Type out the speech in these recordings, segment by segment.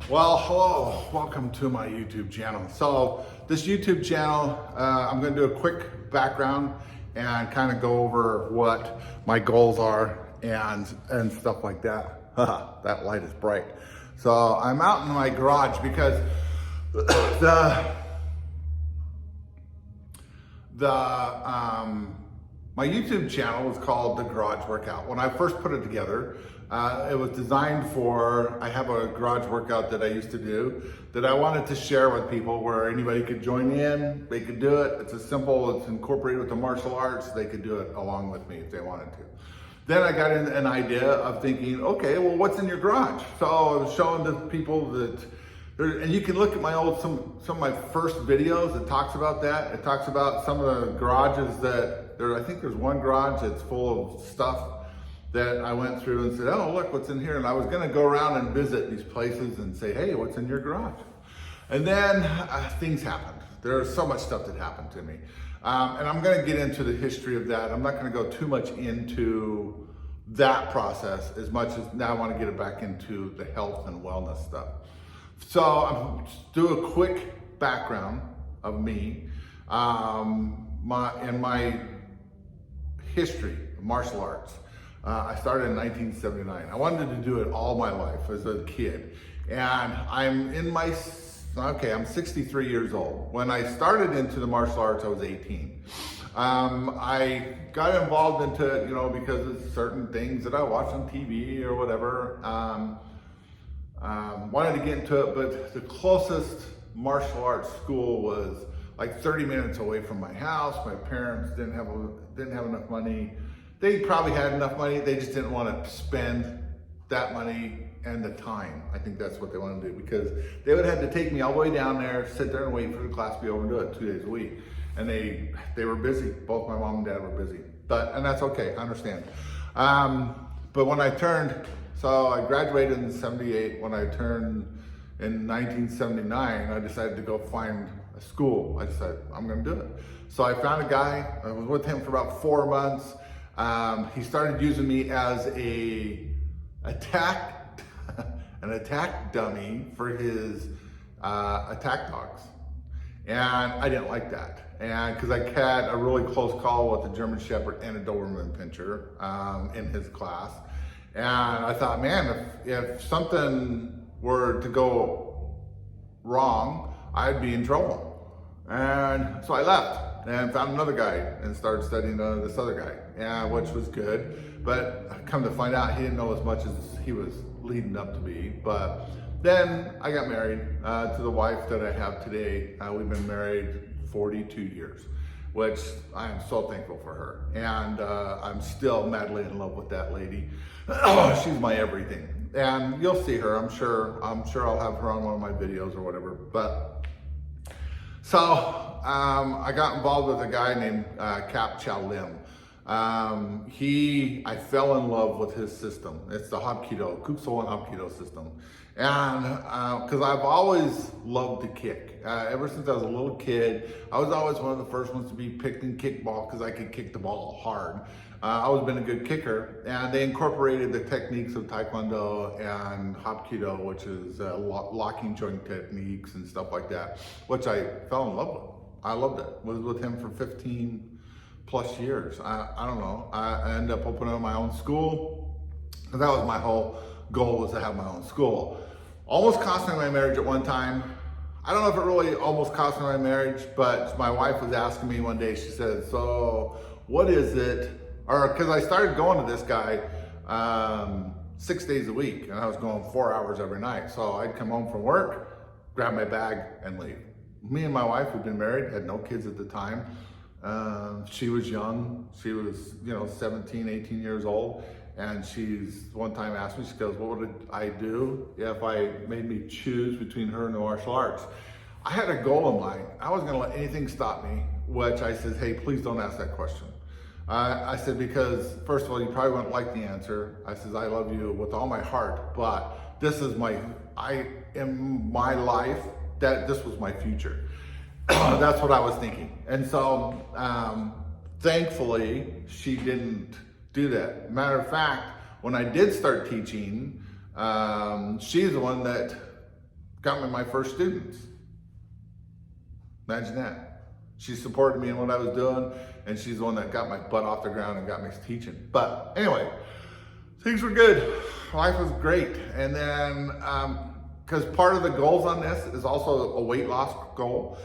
Well, hello, welcome to my YouTube channel. So this YouTube channel, I'm gonna do a quick background and kind of go over what my goals are and stuff like that. That light is bright. So I'm out in my garage because my YouTube channel was called The Garage Workout. When I first put it together, it was designed for, I have a garage workout that I used to do that I wanted to share with people where anybody could join in, they could do it. It's a simple, it's incorporated with the martial arts. They could do it along with me if they wanted to. Then I got an idea of thinking, okay, well, what's in your garage? So I was showing the people that, and you can look at my old, some of my first videos, it talks about that. It talks about some of the garages that, I think there's one garage that's full of stuff that I went through and said, oh, look what's in here. And I was gonna go around and visit these places and say, hey, what's in your garage? And then things happened. There's so much stuff that happened to me. And I'm gonna get into the history of that. I'm not gonna go too much into that process as much as now I wanna get it back into the health and wellness stuff. So I'll do a quick background of me, my history of martial arts. I started in 1979. I wanted to do it all my life as a kid. And I'm 63 years old. When I started into the martial arts, I was 18. I got involved into it, because of certain things that I watched on TV or whatever. Wanted to get into it, but the closest martial arts school was like 30 minutes away from my house. My parents didn't have enough money. They probably had enough money, they just didn't want to spend that money and the time. I think that's what they wanted to do, because they would have to take me all the way down there, sit there and wait for the class to be over and do it 2 days a week. And they were busy. Both my mom and dad were busy. And that's okay, I understand. But when I I graduated in 78. When I turned in 1979, I decided to go find a school. I decided, I'm gonna do it. So I found a guy, I was with him for about 4 months. He started using me as an attack dummy for his attack dogs. And I didn't like that. And because I had a really close call with a German Shepherd and a Doberman Pinscher in his class. And I thought, man, if something were to go wrong, I'd be in trouble. And so I left and found another guy and started studying this other guy, which was good. But come to find out, he didn't know as much as he was leading up to be. But then I got married to the wife that I have today. We've been married 42 years, which I am so thankful for her. And I'm still madly in love with that lady. She's my everything. And you'll see her, I'm sure I'll have her on one of my videos or whatever. But so I got involved with a guy named Kap Chow Lim. I fell in love with his system. It's the Hapkido, Kuk Sool and Hapkido system. And because I've always loved to kick. Ever since I was a little kid, I was always one of the first ones to be picked in kickball because I could kick the ball hard. I've always been a good kicker, and they incorporated the techniques of Taekwondo and Hapkido, which is locking joint techniques and stuff like that, which I fell in love with. I loved it. Was with him for 15 plus years. I don't know. I ended up opening my own school, because that was my whole goal, was to have my own school. Almost cost me my marriage at one time. I don't know if it really almost cost me my marriage, but my wife was asking me one day, she said, so what is it? Because I started going to this guy 6 days a week, and I was going 4 hours every night. So I'd come home from work, grab my bag, and leave. Me and my wife had been married, had no kids at the time. She was young. She was, 17, 18 years old. And she's one time asked me, she goes, what would I do if I made me choose between her and the martial arts? I had a goal in mind. I wasn't gonna let anything stop me, which I said, hey, please don't ask that question. I said, because first of all, you probably wouldn't like the answer. I said, I love you with all my heart, but this was my life, this was my future. That's what I was thinking. And so, thankfully, she didn't do that. Matter of fact, when I did start teaching, she's the one that got me my first students. Imagine that. She supported me in what I was doing, and she's the one that got my butt off the ground and got me teaching. But anyway, things were good. Life was great. And then, because part of the goals on this is also a weight loss goal.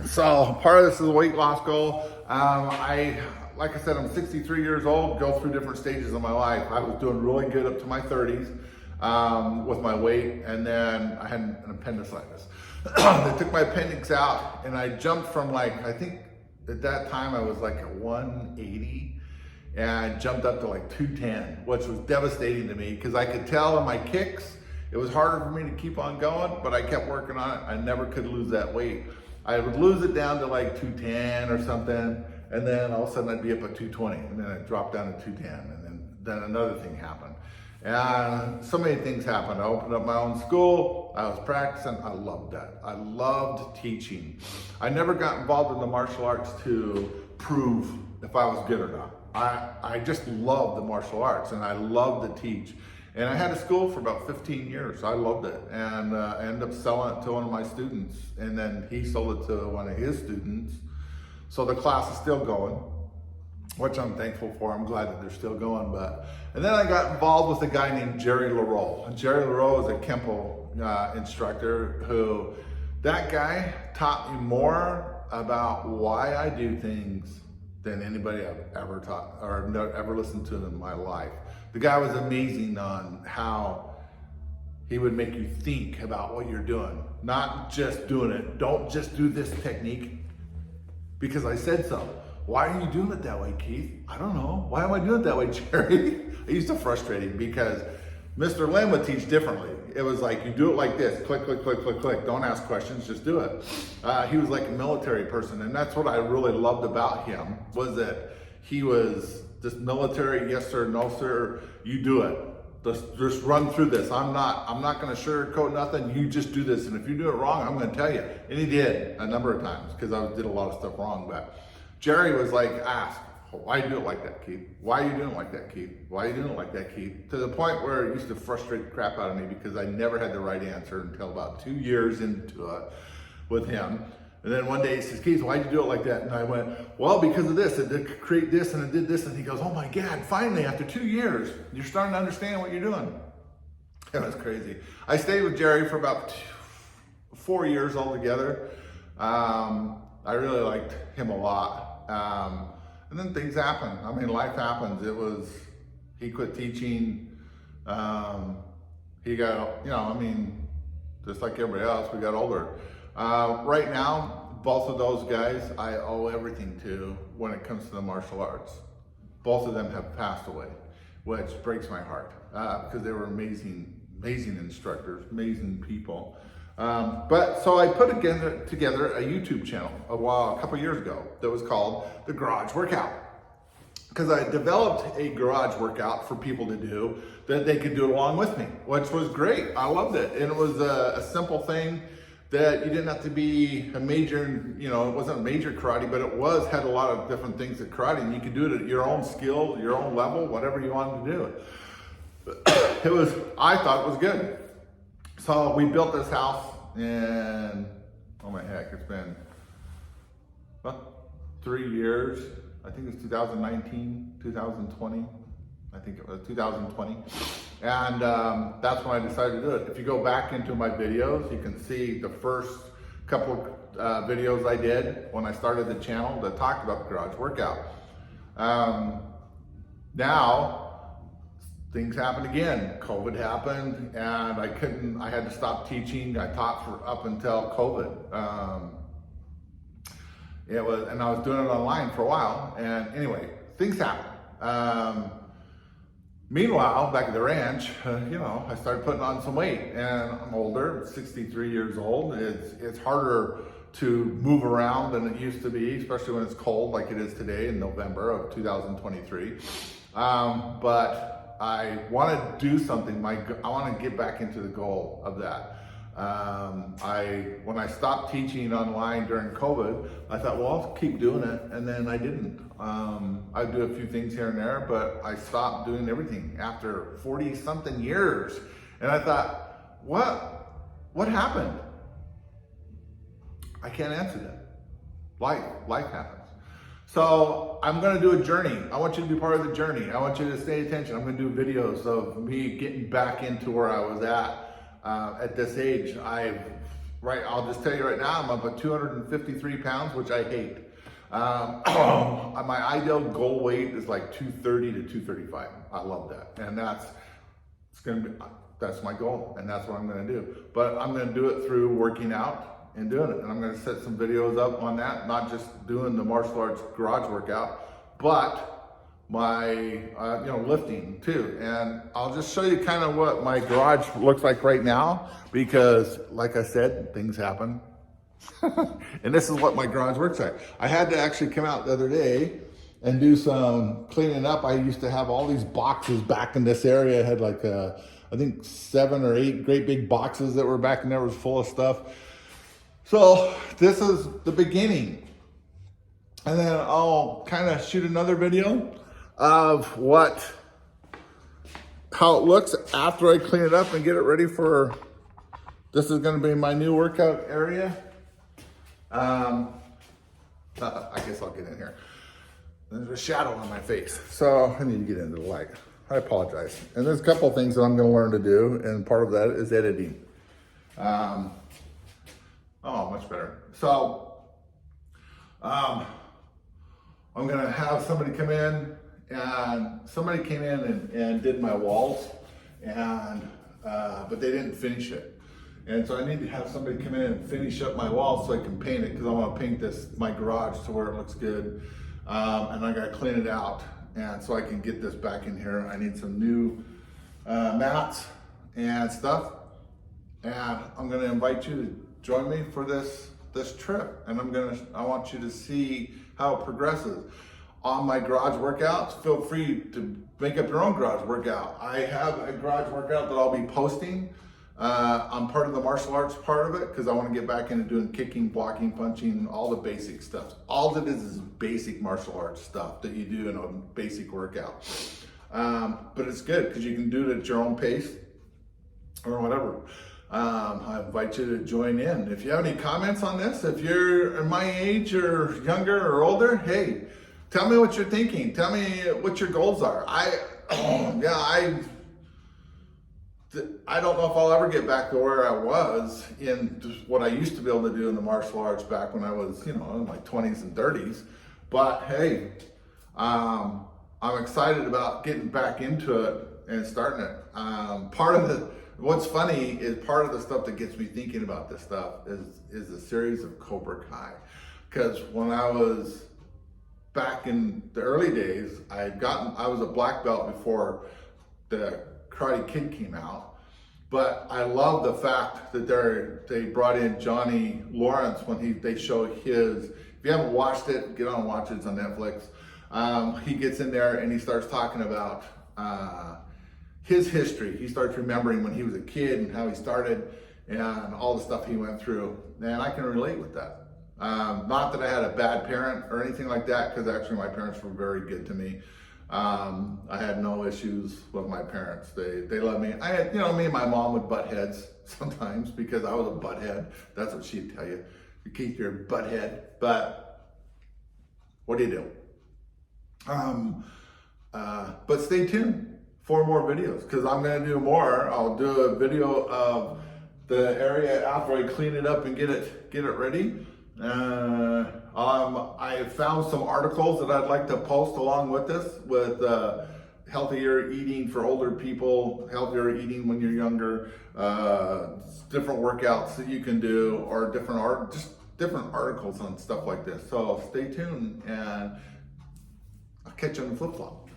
So part of this is a weight loss goal. Like I said, I'm 63 years old, go through different stages of my life. I was doing really good up to my 30s with my weight, and then I had an appendicitis. They took my appendix out, and I jumped from I think at that time I was like at 180, and I jumped up to like 210, which was devastating to me because I could tell in my kicks, it was harder for me to keep on going, but I kept working on it. I never could lose that weight. I would lose it down to like 210 or something, and then all of a sudden I'd be up at 220, and then I'd drop down to 210, and then another thing happened. And so many things happened. I opened up my own school, I was practicing, I loved that. I loved teaching. I never got involved in the martial arts to prove if I was good or not. I just loved the martial arts, and I loved to teach. And I had a school for about 15 years. I loved it. And I ended up selling it to one of my students. And then he sold it to one of his students. So the class is still going, which I'm thankful for. I'm glad that they're still going. And then I got involved with a guy named Jerry Laroe. And Jerry Laroe is a Kempo instructor who, that guy taught me more about why I do things than anybody I've ever taught or ever listened to in my life. The guy was amazing on how he would make you think about what you're doing, not just doing it. Don't just do this technique because I said so. Why are you doing it that way, Keith? I don't know. Why am I doing it that way, Jerry? I used to frustrate him because Mr. Lin would teach differently. It was like, you do it like this, click, click, click, click, click. Don't ask questions, just do it. He was like a military person, and that's what I really loved about him, was that he was this military, yes sir, no sir, you do it. Just run through this. I'm not gonna sugarcoat nothing, you just do this. And if you do it wrong, I'm gonna tell you. And he did a number of times, because I did a lot of stuff wrong. But Jerry was like, ask, why you do it like that, Keith? Why are you doing it like that, Keith? Why are you doing it like that, Keith? To the point where it used to frustrate the crap out of me because I never had the right answer until about 2 years into it with him. And then one day he says, Keith, why'd you do it like that? And I went, well, because of this, it did create this and it did this. And he goes, oh my God, finally, after 2 years, you're starting to understand what you're doing. It was crazy. I stayed with Jerry for about 4 years altogether. I really liked him a lot. And then things happened. I mean, life happens. He quit teaching. He got, just like everybody else, we got older. Right now, both of those guys, I owe everything to when it comes to the martial arts. Both of them have passed away, which breaks my heart because they were amazing, amazing instructors, amazing people. So I put together a YouTube channel a couple years ago that was called The Garage Workout. Because I developed a garage workout for people to do that they could do it along with me, which was great. I loved it. And it was a simple thing that you didn't have to be a major, it wasn't a major karate, but it had a lot of different things at karate, and you could do it at your own skill, your own level, whatever you wanted to do. I thought it was good. So we built this house in, oh my heck, it's been 3 years. I think it's 2019, 2020. I think it was 2020. And that's when I decided to do it. If you go back into my videos, you can see the first couple of videos I did when I started the channel that talked about the garage workout. Now, things happened again. COVID happened, and I had to stop teaching. I taught for up until COVID. And I was doing it online for a while, and anyway, things happen. Meanwhile, back at the ranch, I started putting on some weight, and I'm older, 63 years old. It's harder to move around than it used to be, especially when it's cold like it is today in November of 2023. But I want to do something. I want to get back into the goal of that. When I stopped teaching online during COVID, I thought, well, I'll keep doing it, and then I didn't. I'd do a few things here and there, but I stopped doing everything after 40-something years. And I thought, what happened? I can't answer that. Life happens. So I'm gonna do a journey. I want you to be part of the journey. I want you to stay attention. I'm gonna do videos of me getting back into where I was at this age. I'll just tell you right now, I'm up at 253 pounds, which I hate. My ideal goal weight is like 230 to 235. I love that. And that's my goal, and that's what I'm gonna do. But I'm gonna do it through working out and doing it. And I'm gonna set some videos up on that, not just doing the martial arts garage workout, but my lifting too. And I'll just show you kind of what my garage looks like right now, because like I said, things happen. And this is what my garage works like. I had to actually come out the other day and do some cleaning up. I used to have all these boxes back in this area. I had like I think 7 or 8 great big boxes that were back in there, was full of stuff. So this is the beginning. And then I'll kind of shoot another video of how it looks after I clean it up and get it ready for, this is gonna be my new workout area. I guess I'll get in here. There's a shadow on my face, so I need to get into the light. I apologize. And there's a couple things that I'm gonna learn to do, and part of that is editing. Oh, much better. So, I'm gonna have somebody come in, and somebody came in and did my walls, and but they didn't finish it. And so I need to have somebody come in and finish up my walls so I can paint it, because I want to paint my garage to where it looks good. And I gotta clean it out, and so I can get this back in here. I need some new mats and stuff, and I'm gonna invite you to join me for this trip, and I want you to see how it progresses. On my garage workouts, feel free to make up your own garage workout. I have a garage workout that I'll be posting. I'm part of the martial arts part of it, because I want to get back into doing kicking, blocking, punching, all the basic stuff. All it is basic martial arts stuff that you do in a basic workout. But it's good because you can do it at your own pace or whatever. I invite you to join in. If you have any comments on this, if you're my age or younger or older, hey, tell me what you're thinking. Tell me what your goals are. I don't know if I'll ever get back to where I was in what I used to be able to do in the martial arts back when I was, in my 20s and 30s. But hey, I'm excited about getting back into it and starting it. What's funny is part of the stuff that gets me thinking about this stuff is a series of Cobra Kai. Because when I was back in the early days, I was a black belt before the Karate Kid came out. But I love the fact that they brought in Johnny Lawrence when they show his, if you haven't watched it, get on and watch it, it's on Netflix. He gets in there and he starts talking about his history. He starts remembering when he was a kid and how he started and all the stuff he went through. And I can relate with that. Not that I had a bad parent or anything like that, because actually my parents were very good to me. I had no issues with my parents. They loved me. I had, me and my mom would butt heads sometimes because I was a butt head. That's what she'd tell you. You keep your butt head. But what do you do? But stay tuned for more videos, because I'm going to do more. I'll do a video of the area after I clean it up and get it ready. I found some articles that I'd like to post along with this, with healthier eating for older people, healthier eating when you're younger, different workouts that you can do, or different articles on stuff like this. So stay tuned, and I'll catch you on the flip flop.